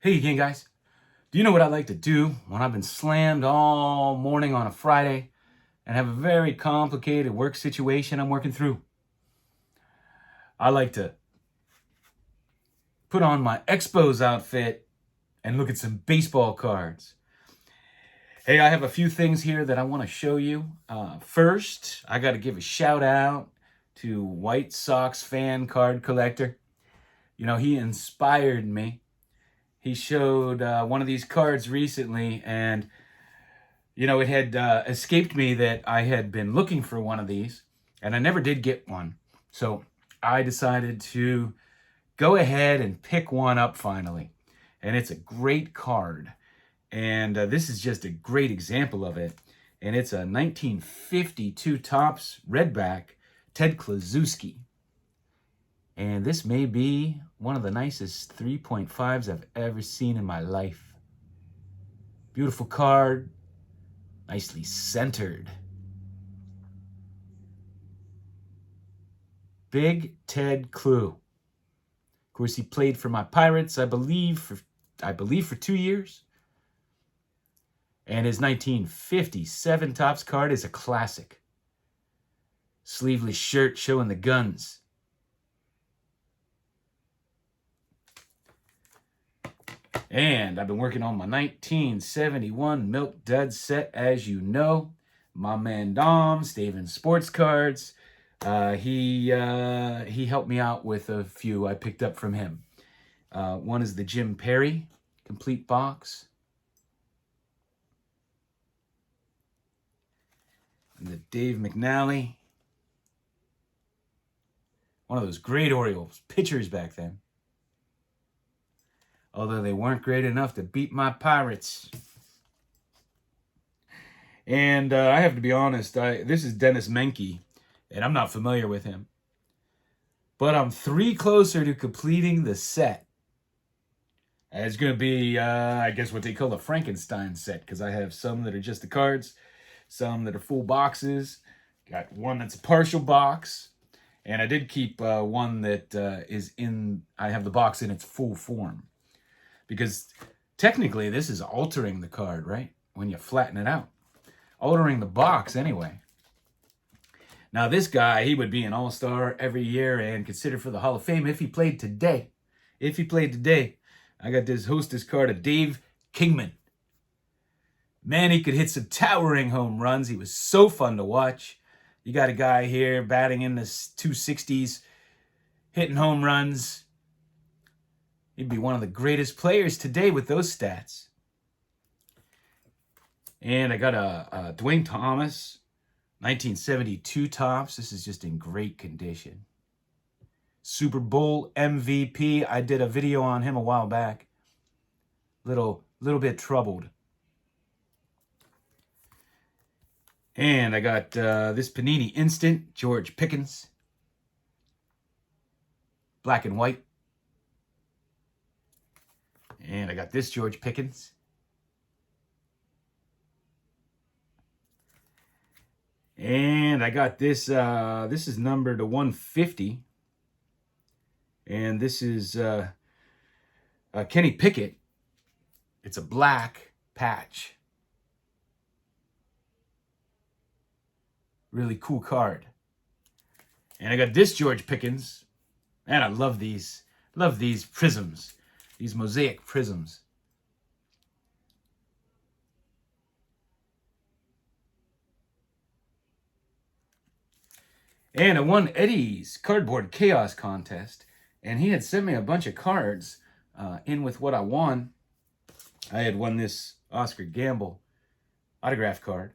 Hey again, guys. Do you know what I like to do when I've been slammed all morning on a Friday and have a very complicated work situation I'm working through? I like to put on my Expos outfit and look at some baseball cards. Hey, I have a few things here that I want to show you. First, I got to give a shout out to White Sox fan card collector. You know, he inspired me. He showed one of these cards recently, and you know, it had escaped me that I had been looking for one of these, and I never did get one. So I decided to go ahead and pick one up finally. And it's a great card. And this is just a great example of it. And it's a 1952 Topps Redback Ted Kluszewski. And this may be one of the nicest 3.5s I've ever seen in my life. Beautiful card. Nicely centered. Big Ted Clue. Of course, he played for my Pirates, I believe for 2 years. And his 1957 Topps card is a classic. Sleeveless shirt showing the guns. And I've been working on my 1971 Milk Dud set, as you know. My man Dom, Staven Sports Cards. He helped me out with a few I picked up from him. One is the Jim Perry complete box. And the Dave McNally. One of those great Orioles pitchers back then. Although they weren't great enough to beat my Pirates. And I have to be honest, this is Dennis Menke, and I'm not familiar with him. But I'm 3 closer to completing the set. And it's going to be, I guess, what they call a Frankenstein set, because I have some that are just the cards, some that are full boxes. Got one that's a partial box, and I did keep one that I have the box in its full form. Because technically this is altering the card, right? When you flatten it out. Altering the box anyway. Now this guy, he would be an all-star every year and considered for the Hall of Fame if he played today. If he played today. I got this hostess card of Dave Kingman. Man, he could hit some towering home runs. He was so fun to watch. You got a guy here batting in the 260s, hitting home runs. He'd be one of the greatest players today with those stats. And I got a Dwayne Thomas, 1972 Topps. This is just in great condition. Super Bowl MVP. I did a video on him a while back. Little bit troubled. And I got this Panini Instant, George Pickens. Black and white. And I got this George Pickens. And I got this, this is numbered to 150. And this is Kenny Pickett. It's a black patch. Really cool card. And I got this George Pickens. Man, I love these. Love these prisms. These mosaic prisms. And I won Eddie's Cardboard Chaos contest. And he had sent me a bunch of cards in with what I won. I had won this Oscar Gamble autograph card.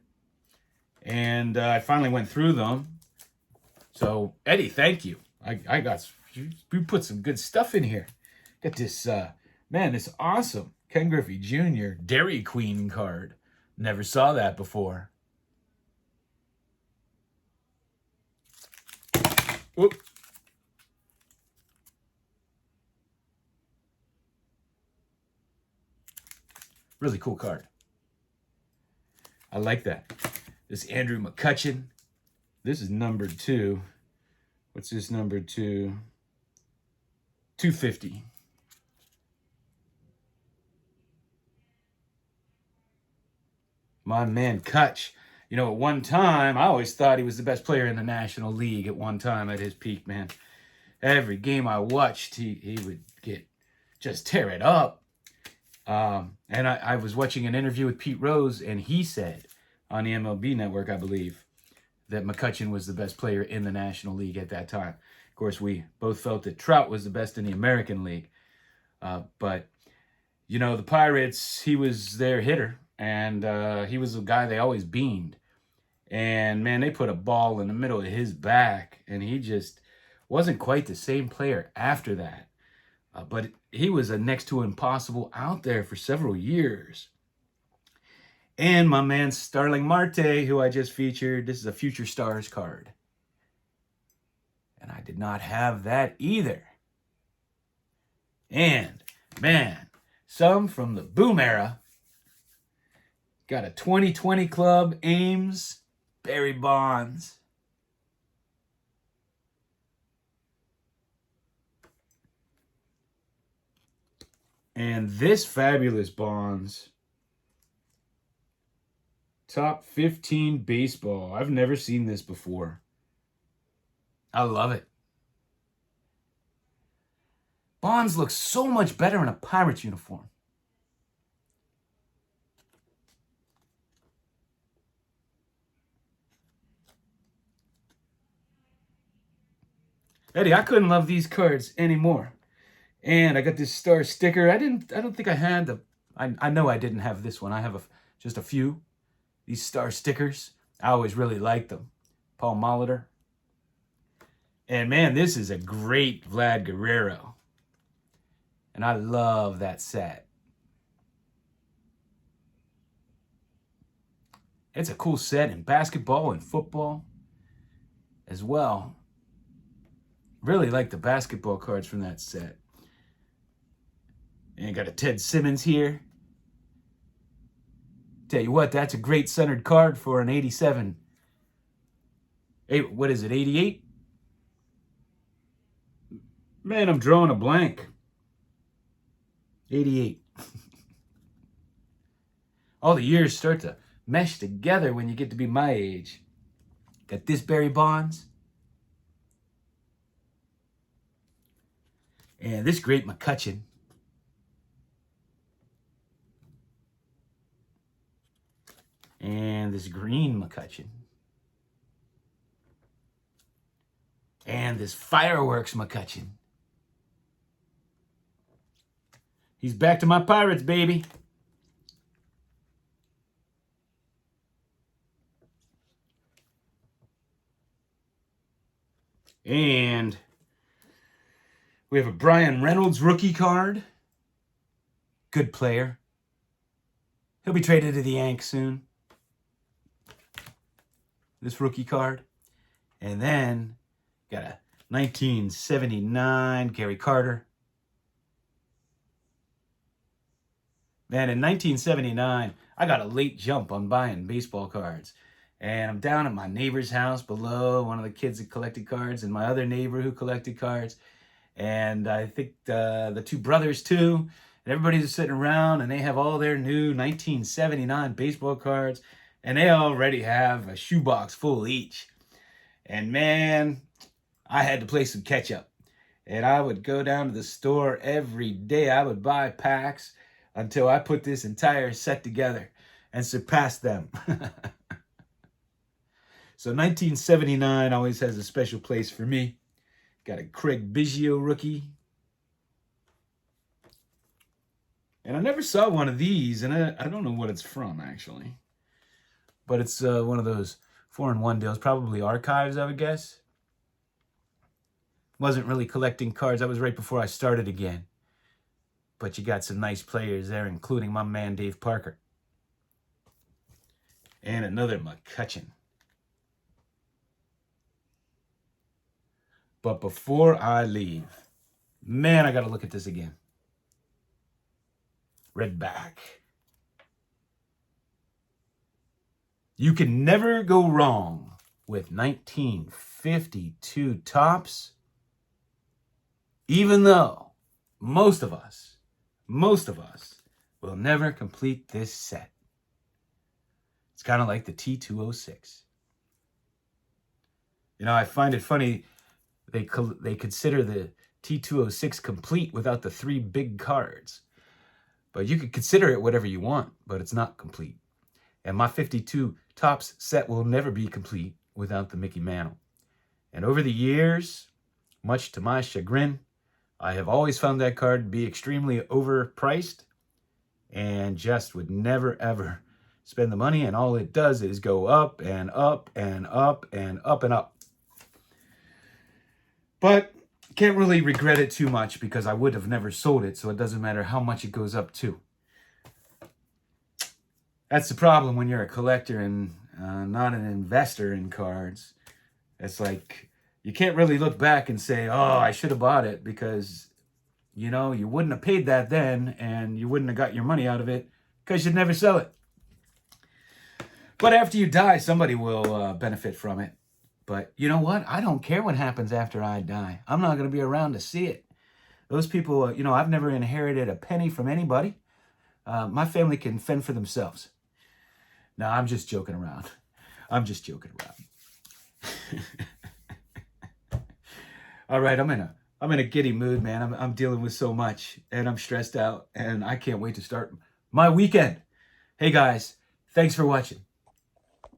And I finally went through them. So, Eddie, thank you. You put some good stuff in here. Got this, man, this awesome Ken Griffey Jr. Dairy Queen card. Never saw that before. Whoop. Really cool card. I like that. This Andrew McCutchen. This is numbered 2. What's this numbered to? 250. My man Kutch. You know, at one time, I always thought he was the best player in the National League at one time at his peak, man. Every game I watched, he would just tear it up. And I was watching an interview with Pete Rose, and he said on the MLB Network, I believe, that McCutchen was the best player in the National League at that time. Of course, we both felt that Trout was the best in the American League. But, you know, the Pirates, he was their hitter, and he was the guy they always beamed. And, man, they put a ball in the middle of his back, and he just wasn't quite the same player after that. But he was a next to impossible out there for several years. And my man Starling Marte, who I just featured, this is a Future Stars card. And I did not have that either. And, man, some from the boom era. Got a 2020 club, Ames, Barry Bonds. And this fabulous Bonds, top 15 baseball. I've never seen this before. I love it. Bonds looks so much better in a Pirates uniform. Eddie, I couldn't love these cards anymore. And I got this star sticker. I don't think I had the, I know I didn't have this one. I have just a few. These star stickers. I always really liked them. Paul Molitor. And man, this is a great Vlad Guerrero. And I love that set. It's a cool set in basketball and football as well. Really like the basketball cards from that set. And got a Ted Simmons here. Tell you what, that's a great centered card for an 87. Hey, what is it, 88? Man, I'm drawing a blank. 88. All the years start to mesh together when you get to be my age. Got this Barry Bonds. And this great McCutchen. And this green McCutchen. And this fireworks McCutchen. He's back to my Pirates, baby. And we have a Brian Reynolds rookie card. Good player. He'll be traded to the Yanks soon. This rookie card. And then got a 1979 Gary Carter. Man, in 1979, I got a late jump on buying baseball cards. And I'm down at my neighbor's house below, one of the kids that collected cards, and my other neighbor who collected cards. And I think the two brothers too. And everybody's just sitting around, and they have all their new 1979 baseball cards. And they already have a shoebox full each. And man, I had to play some catch up. And I would go down to the store every day. I would buy packs until I put this entire set together and surpassed them. So 1979 always has a special place for me. Got a Craig Biggio rookie. And I never saw one of these, and I don't know what it's from, actually. But it's one of those 4-in-1 deals, probably archives, I would guess. Wasn't really collecting cards. That was right before I started again. But you got some nice players there, including my man Dave Parker. And another McCutchen. But before I leave, man, I got to look at this again. Red back. You can never go wrong with 1952 Topps, even though most of us will never complete this set. It's kind of like the T206. You know, I find it funny they consider the T206 complete without the 3 big cards. But you could consider it whatever you want, but it's not complete. And my 52 Topps set will never be complete without the Mickey Mantle. And over the years, much to my chagrin, I have always found that card to be extremely overpriced and just would never, ever spend the money. And all it does is go up and up and up and up and up. But can't really regret it too much because I would have never sold it, so it doesn't matter how much it goes up to. That's the problem when you're a collector and not an investor in cards. It's like you can't really look back and say, oh, I should have bought it because, you know, you wouldn't have paid that then and you wouldn't have got your money out of it because you'd never sell it. But after you die, somebody will benefit from it. But you know what? I don't care what happens after I die. I'm not going to be around to see it. Those people, you know, I've never inherited a penny from anybody. My family can fend for themselves. No, I'm just joking around. I'm just joking around. All right, I'm in a giddy mood, man. I'm dealing with so much, and I'm stressed out, and I can't wait to start my weekend. Hey guys, thanks for watching.